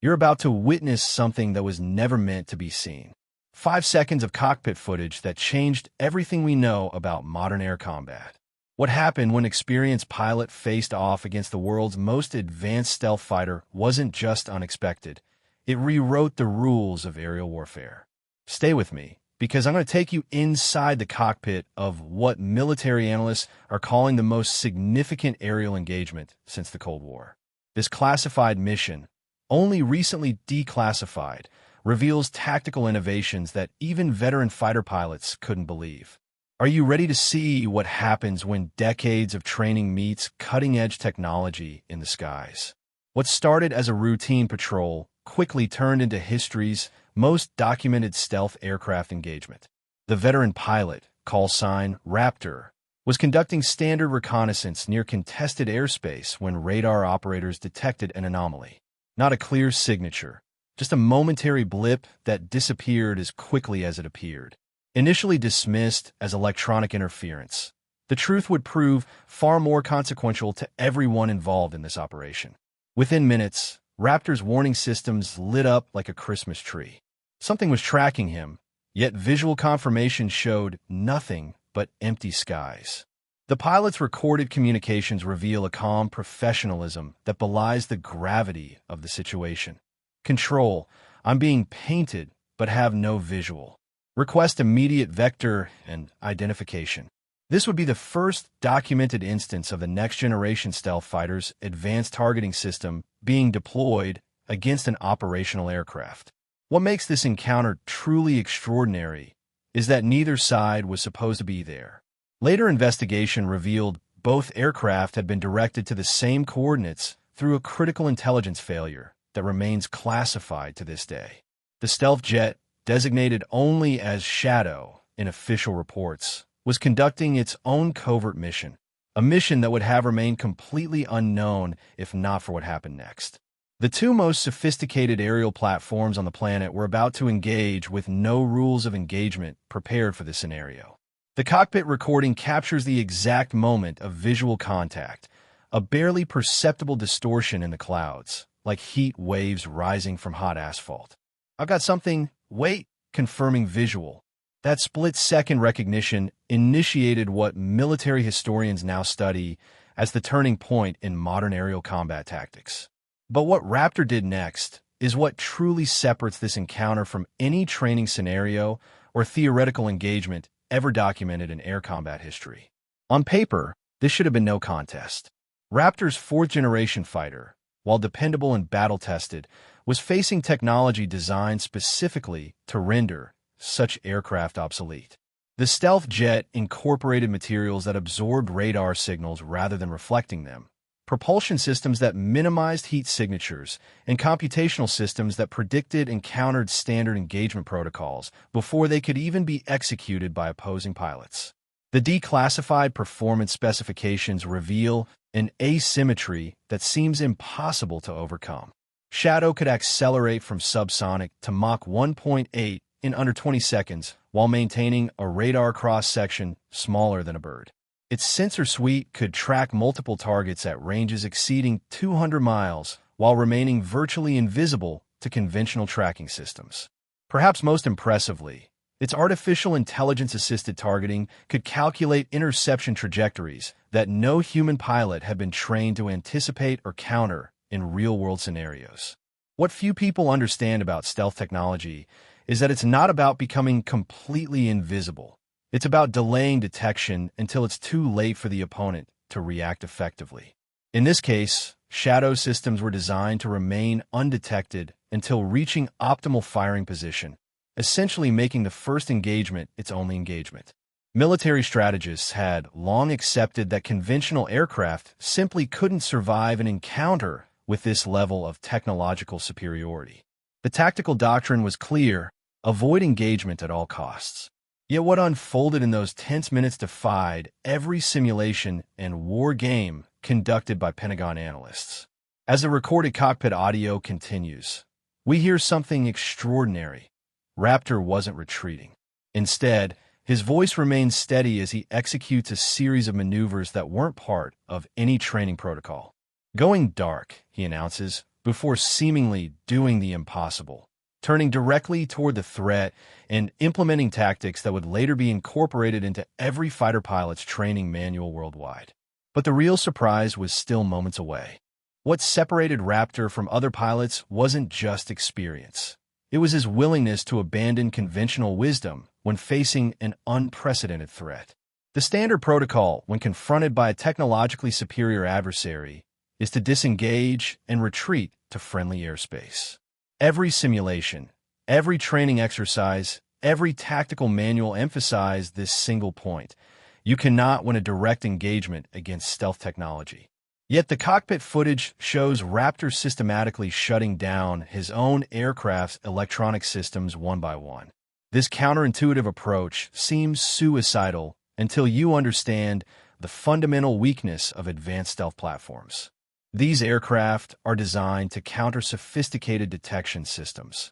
You're about to witness something that was never meant to be seen. 5 seconds of cockpit footage that changed everything we know about modern air combat. What happened when an experienced pilot faced off against the world's most advanced stealth fighter wasn't just unexpected. It rewrote the rules of aerial warfare. Stay with me, because I'm going to take you inside the cockpit of what military analysts are calling the most significant aerial engagement since the Cold War. This classified mission, only recently declassified, reveals tactical innovations that even veteran fighter pilots couldn't believe. Are you ready to see what happens when decades of training meets cutting-edge technology in the skies? What started as a routine patrol quickly turned into history's most documented stealth aircraft engagement. The veteran pilot, call sign Raptor, was conducting standard reconnaissance near contested airspace when radar operators detected an anomaly. Not a clear signature, just a momentary blip that disappeared as quickly as it appeared. Initially dismissed as electronic interference, the truth would prove far more consequential to everyone involved in this operation. Within minutes, Raptor's warning systems lit up like a Christmas tree. Something was tracking him, yet visual confirmation showed nothing but empty skies. The pilot's recorded communications reveal a calm professionalism that belies the gravity of the situation. Control, I'm being painted but have no visual. Request immediate vector and identification. This would be the first documented instance of the next-generation stealth fighter's advanced targeting system being deployed against an operational aircraft. What makes this encounter truly extraordinary is that neither side was supposed to be there. Later investigation revealed both aircraft had been directed to the same coordinates through a critical intelligence failure that remains classified to this day. The stealth jet, designated only as Shadow in official reports, was conducting its own covert mission, a mission that would have remained completely unknown if not for what happened next. The two most sophisticated aerial platforms on the planet were about to engage with no rules of engagement prepared for this scenario. The cockpit recording captures the exact moment of visual contact, a barely perceptible distortion in the clouds, like heat waves rising from hot asphalt. I've got something, wait, confirming visual. That split-second recognition initiated what military historians now study as the turning point in modern aerial combat tactics. But what Raptor did next is what truly separates this encounter from any training scenario or theoretical engagement ever documented in air combat history. On paper, this should have been no contest. Raptor's fourth-generation fighter, while dependable and battle-tested, was facing technology designed specifically to render such aircraft obsolete. The stealth jet incorporated materials that absorbed radar signals rather than reflecting them, propulsion systems that minimized heat signatures, and computational systems that predicted and countered standard engagement protocols before they could even be executed by opposing pilots. The declassified performance specifications reveal an asymmetry that seems impossible to overcome. Shadow could accelerate from subsonic to Mach 1.8 in under 20 seconds while maintaining a radar cross-section smaller than a bird. Its sensor suite could track multiple targets at ranges exceeding 200 miles while remaining virtually invisible to conventional tracking systems. Perhaps most impressively, its artificial intelligence-assisted targeting could calculate interception trajectories that no human pilot had been trained to anticipate or counter in real-world scenarios. What few people understand about stealth technology is that it's not about becoming completely invisible. It's about delaying detection until it's too late for the opponent to react effectively. In this case, Shadow systems were designed to remain undetected until reaching optimal firing position, essentially making the first engagement its only engagement. Military strategists had long accepted that conventional aircraft simply couldn't survive an encounter with this level of technological superiority. The tactical doctrine was clear: avoid engagement at all costs. Yet what unfolded in those tense minutes defied every simulation and war game conducted by Pentagon analysts. As the recorded cockpit audio continues, we hear something extraordinary. Raptor wasn't retreating. Instead, his voice remains steady as he executes a series of maneuvers that weren't part of any training protocol. Going dark, he announces, before seemingly doing the impossible, turning directly toward the threat and implementing tactics that would later be incorporated into every fighter pilot's training manual worldwide. But the real surprise was still moments away. What separated Raptor from other pilots wasn't just experience. It was his willingness to abandon conventional wisdom when facing an unprecedented threat. The standard protocol, when confronted by a technologically superior adversary, is to disengage and retreat to friendly airspace. Every simulation, every training exercise, every tactical manual emphasize this single point. You cannot win a direct engagement against stealth technology. Yet the cockpit footage shows Raptor systematically shutting down his own aircraft's electronic systems one by one. This counterintuitive approach seems suicidal until you understand the fundamental weakness of advanced stealth platforms. These aircraft are designed to counter sophisticated detection systems,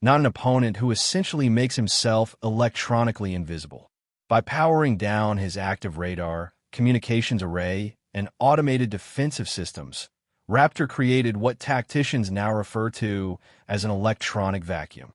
not an opponent who essentially makes himself electronically invisible. By powering down his active radar, communications array, and automated defensive systems, Raptor created what tacticians now refer to as an electronic vacuum.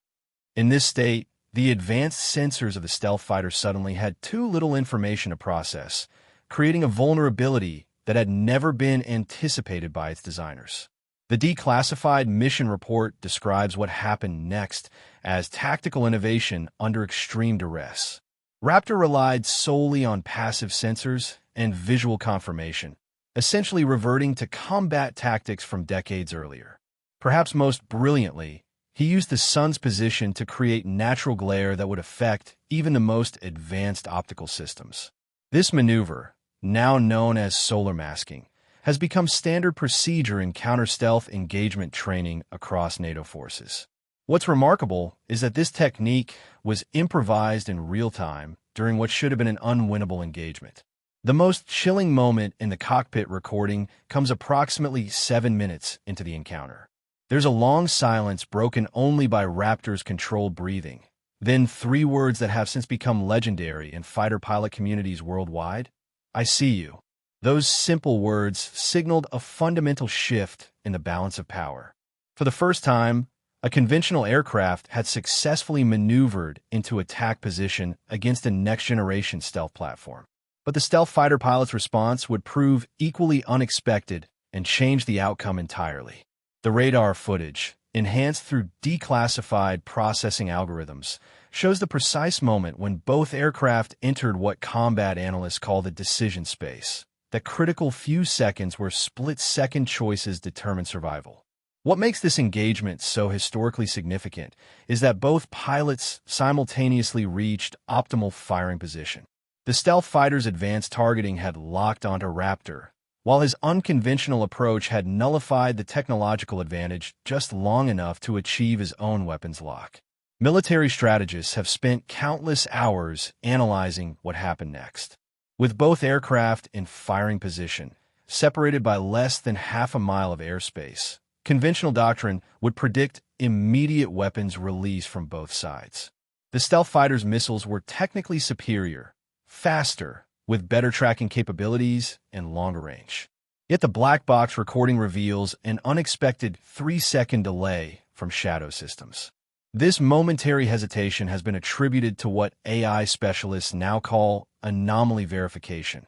In this state, the advanced sensors of the stealth fighter suddenly had too little information to process, creating a vulnerability that had never been anticipated by its designers. The declassified mission report describes what happened next as tactical innovation under extreme duress. Raptor relied solely on passive sensors and visual confirmation, essentially reverting to combat tactics from decades earlier. Perhaps most brilliantly, he used the sun's position to create natural glare that would affect even the most advanced optical systems. This maneuver, now known as solar masking, has become standard procedure in counter-stealth engagement training across NATO forces. What's remarkable is that this technique was improvised in real time during what should have been an unwinnable engagement. The most chilling moment in the cockpit recording comes approximately 7 minutes into the encounter. There's a long silence broken only by Raptor's controlled breathing, then 3 words that have since become legendary in fighter pilot communities worldwide. I see you. Those simple words signaled a fundamental shift in the balance of power. For the first time, a conventional aircraft had successfully maneuvered into attack position against a next-generation stealth platform. But the stealth fighter pilot's response would prove equally unexpected and change the outcome entirely. The radar footage, enhanced through declassified processing algorithms, shows the precise moment when both aircraft entered what combat analysts call the decision space, that critical few seconds where split-second choices determine survival. What makes this engagement so historically significant is that both pilots simultaneously reached optimal firing position. The stealth fighter's advanced targeting had locked onto Raptor, while his unconventional approach had nullified the technological advantage just long enough to achieve his own weapons lock. Military strategists have spent countless hours analyzing what happened next. With both aircraft in firing position, separated by less than half a mile of airspace, conventional doctrine would predict immediate weapons release from both sides. The stealth fighter's missiles were technically superior, faster, with better tracking capabilities and longer range. Yet the black box recording reveals an unexpected 3-second delay from shadow systems. This momentary hesitation has been attributed to what AI specialists now call anomaly verification.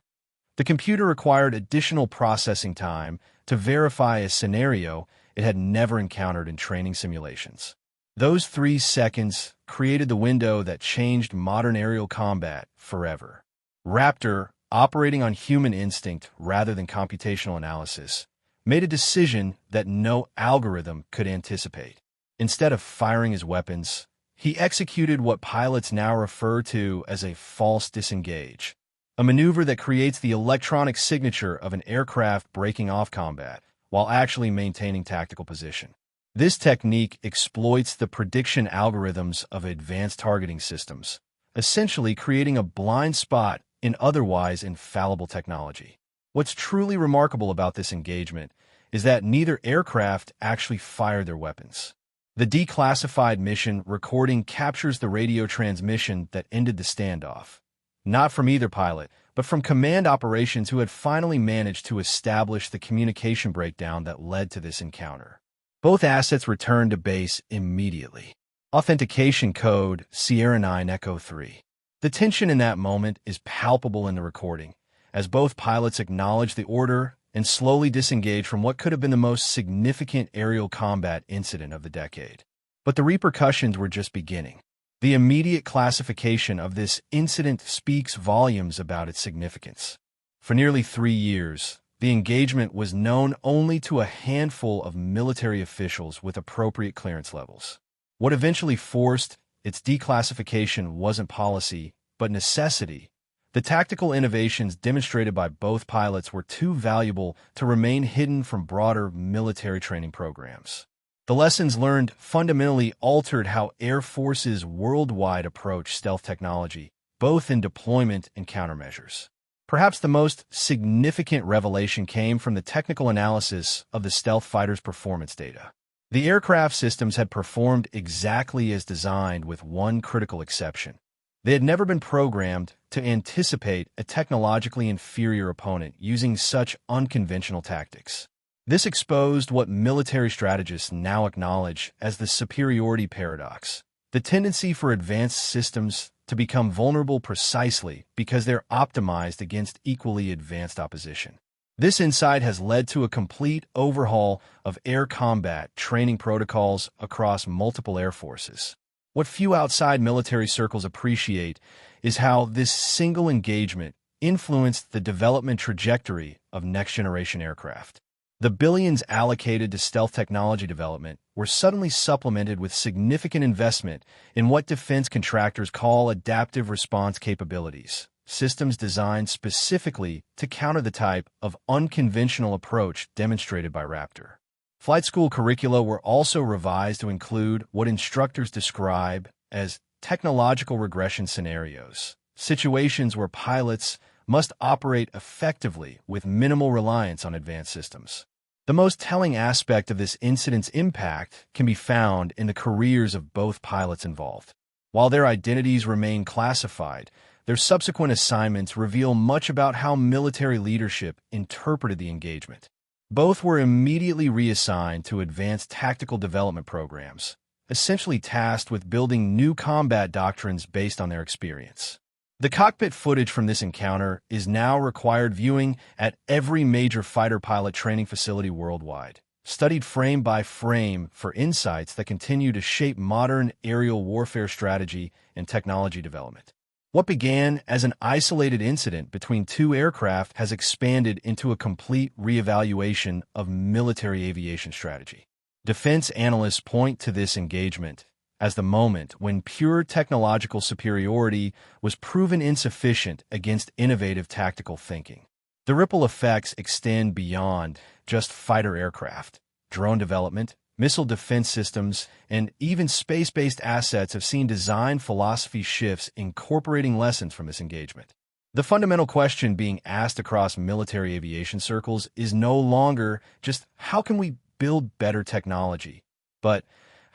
The computer required additional processing time to verify a scenario it had never encountered in training simulations. Those 3 seconds created the window that changed modern aerial combat forever. Raptor, operating on human instinct rather than computational analysis, made a decision that no algorithm could anticipate. Instead of firing his weapons, he executed what pilots now refer to as a false disengage, a maneuver that creates the electronic signature of an aircraft breaking off combat while actually maintaining tactical position. This technique exploits the prediction algorithms of advanced targeting systems, essentially creating a blind spot in otherwise infallible technology. What's truly remarkable about this engagement is that neither aircraft actually fired their weapons. The declassified mission recording captures the radio transmission that ended the standoff, not from either pilot, but from command operations who had finally managed to establish the communication breakdown that led to this encounter. Both assets returned to base immediately. Authentication code Sierra 9 Echo 3. The tension in that moment is palpable in the recording, as both pilots acknowledge the order and slowly disengage from what could have been the most significant aerial combat incident of the decade. But the repercussions were just beginning. The immediate classification of this incident speaks volumes about its significance. For nearly 3 years, the engagement was known only to a handful of military officials with appropriate clearance levels. What eventually forced its declassification wasn't policy, but necessity. The tactical innovations demonstrated by both pilots were too valuable to remain hidden from broader military training programs. The lessons learned fundamentally altered how air forces worldwide approach stealth technology, both in deployment and countermeasures. Perhaps the most significant revelation came from the technical analysis of the stealth fighters' performance data. The aircraft systems had performed exactly as designed with one critical exception. They had never been programmed to anticipate a technologically inferior opponent using such unconventional tactics. This exposed what military strategists now acknowledge as the superiority paradox, the tendency for advanced systems to become vulnerable precisely because they're optimized against equally advanced opposition. This insight has led to a complete overhaul of air combat training protocols across multiple air forces. What few outside military circles appreciate is how this single engagement influenced the development trajectory of next-generation aircraft. The billions allocated to stealth technology development were suddenly supplemented with significant investment in what defense contractors call adaptive response capabilities, systems designed specifically to counter the type of unconventional approach demonstrated by Raptor. Flight school curricula were also revised to include what instructors describe as technological regression scenarios, situations where pilots must operate effectively with minimal reliance on advanced systems. The most telling aspect of this incident's impact can be found in the careers of both pilots involved. While their identities remain classified, their subsequent assignments reveal much about how military leadership interpreted the engagement. Both were immediately reassigned to advanced tactical development programs, essentially tasked with building new combat doctrines based on their experience. The cockpit footage from this encounter is now required viewing at every major fighter pilot training facility worldwide, studied frame by frame for insights that continue to shape modern aerial warfare strategy and technology development. What began as an isolated incident between two aircraft has expanded into a complete reevaluation of military aviation strategy. Defense analysts point to this engagement as the moment when pure technological superiority was proven insufficient against innovative tactical thinking. The ripple effects extend beyond just fighter aircraft. Drone development, missile defense systems, and even space-based assets have seen design philosophy shifts incorporating lessons from this engagement. The fundamental question being asked across military aviation circles is no longer just how can we build better technology, but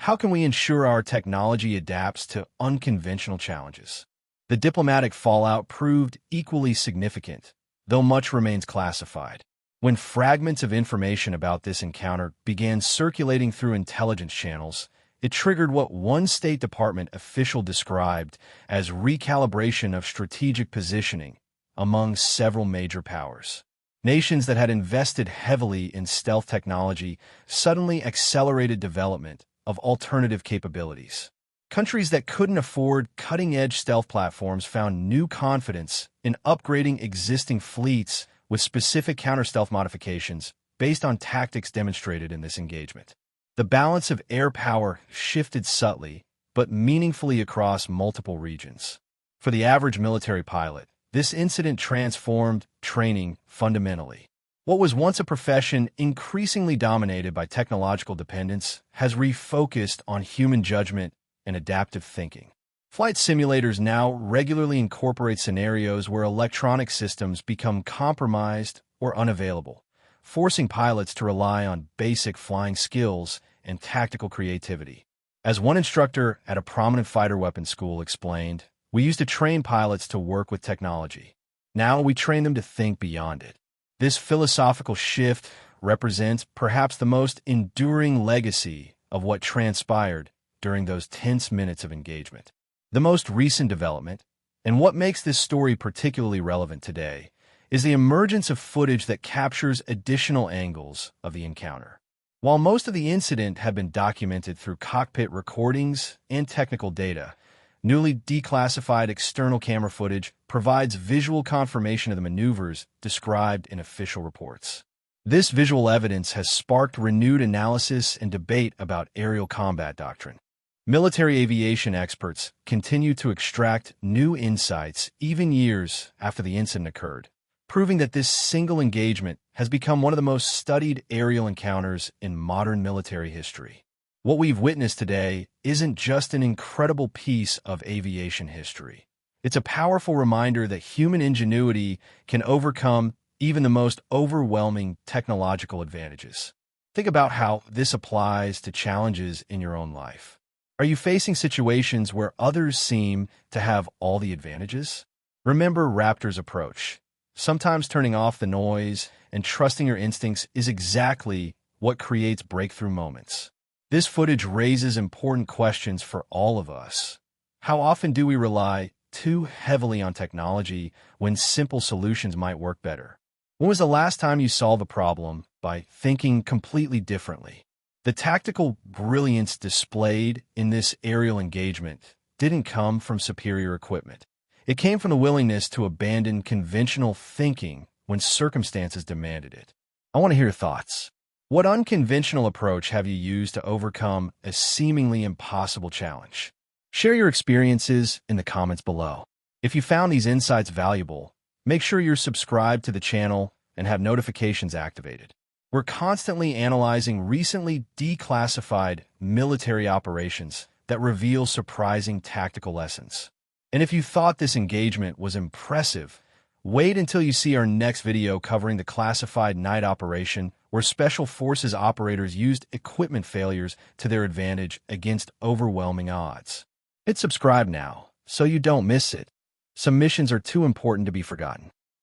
how can we ensure our technology adapts to unconventional challenges? The diplomatic fallout proved equally significant, though much remains classified. When fragments of information about this encounter began circulating through intelligence channels, it triggered what one State Department official described as recalibration of strategic positioning among several major powers. Nations that had invested heavily in stealth technology suddenly accelerated development of alternative capabilities. Countries that couldn't afford cutting-edge stealth platforms found new confidence in upgrading existing fleets with specific counter-stealth modifications based on tactics demonstrated in this engagement. The balance of air power shifted subtly, but meaningfully across multiple regions. For the average military pilot, this incident transformed training fundamentally. What was once a profession increasingly dominated by technological dependence has refocused on human judgment and adaptive thinking. Flight simulators now regularly incorporate scenarios where electronic systems become compromised or unavailable, forcing pilots to rely on basic flying skills and tactical creativity. As one instructor at a prominent fighter weapons school explained, "We used to train pilots to work with technology. Now we train them to think beyond it." This philosophical shift represents perhaps the most enduring legacy of what transpired during those tense minutes of engagement. The most recent development, and what makes this story particularly relevant today, is the emergence of footage that captures additional angles of the encounter. While most of the incident had been documented through cockpit recordings and technical data, newly declassified external camera footage provides visual confirmation of the maneuvers described in official reports. This visual evidence has sparked renewed analysis and debate about aerial combat doctrine. Military aviation experts continue to extract new insights even years after the incident occurred, proving that this single engagement has become one of the most studied aerial encounters in modern military history. What we've witnessed today isn't just an incredible piece of aviation history. It's a powerful reminder that human ingenuity can overcome even the most overwhelming technological advantages. Think about how this applies to challenges in your own life. Are you facing situations where others seem to have all the advantages? Remember Raptor's approach. Sometimes turning off the noise and trusting your instincts is exactly what creates breakthrough moments. This footage raises important questions for all of us. How often do we rely too heavily on technology when simple solutions might work better? When was the last time you solved a problem by thinking completely differently? The tactical brilliance displayed in this aerial engagement didn't come from superior equipment. It came from the willingness to abandon conventional thinking when circumstances demanded it. I want to hear your thoughts. What unconventional approach have you used to overcome a seemingly impossible challenge? Share your experiences in the comments below. If you found these insights valuable, make sure you're subscribed to the channel and have notifications activated. We're constantly analyzing recently declassified military operations that reveal surprising tactical lessons. And if you thought this engagement was impressive, wait until you see our next video covering the classified night operation where Special Forces operators used equipment failures to their advantage against overwhelming odds. Hit subscribe now so you don't miss it. Some missions are too important to be forgotten.